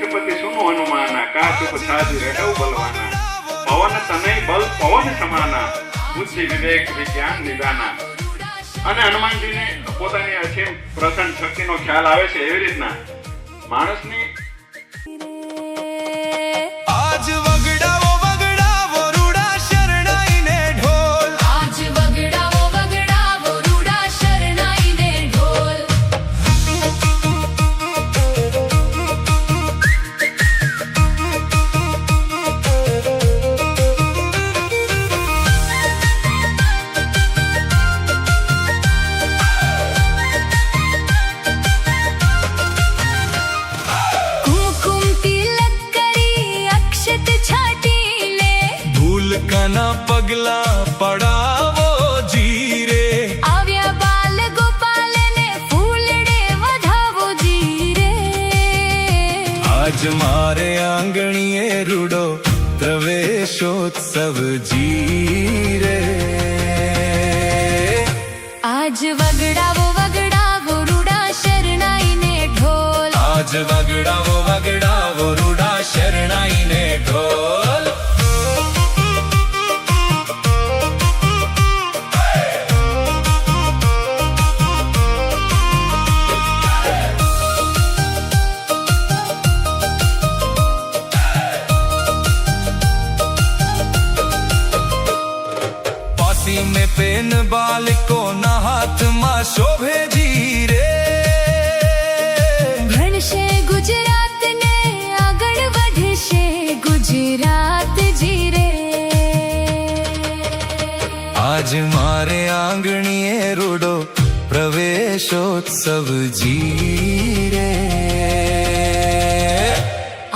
वृक्षपति सुनो हनुमाना का चुप साधु रहु बलवाना पवन तनय बल पवन समाना बुद्धि विवेक विज्ञान निदाना। અને હનુમાનજીને પોતાની અસીમ પ્રસન્ન શક્તિનો ખ્યાલ આવે છે એવી રીતના માણસની આજ વગડાવો વગડાવો રૂડા શરણાઈને ઢોલ આજ વગડાવો વગડાવો રૂડા શરણાઈને ઢોલ કના પગલા પડાવો જીરે આવ્યા બાલ ગોપાલને ફૂલડે વધાવો જીરે આજ મારે આંગણીએ રૂડો પ્રવેશોત્સવ જીરે આજ વગડાવો વગડાવો રૂડા શરણાઈને ઢોલ આજ વગડાવો વગડાવો રૂડા શરણાઈને ઢોલ में पेन बालिको ना हाथ मा शोभे जीरे ભણશે ગુજરાત ને આગળ વધશે ગુજરાત જીરે आज मारे आंगणीए रूडो प्रवेशोत्सव जीरे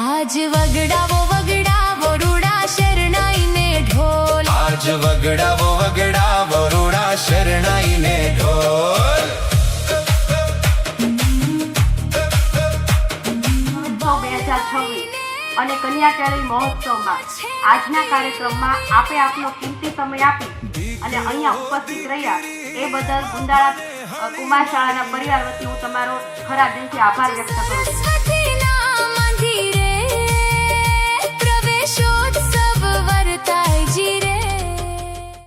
આજ વગડાવો વગડાવો રૂડા શરણાઈને ઢોલ आज वगड़ावो वगड़ावो रूड़ा शरणाईने ढोल 2026 અને કન્યા કેળવણી મહોત્સવમાં આજના કાર્યક્રમમાં આપે આપનો કિંમતી સમય આપી અને અહીંયા ઉપસ્થિત રહ્યા એ બદલ ગુંદાળા કુમાર શાળાના પરિવાર વતી હું તમારો ખરા દિલથી આભાર વ્યક્ત કરું છું।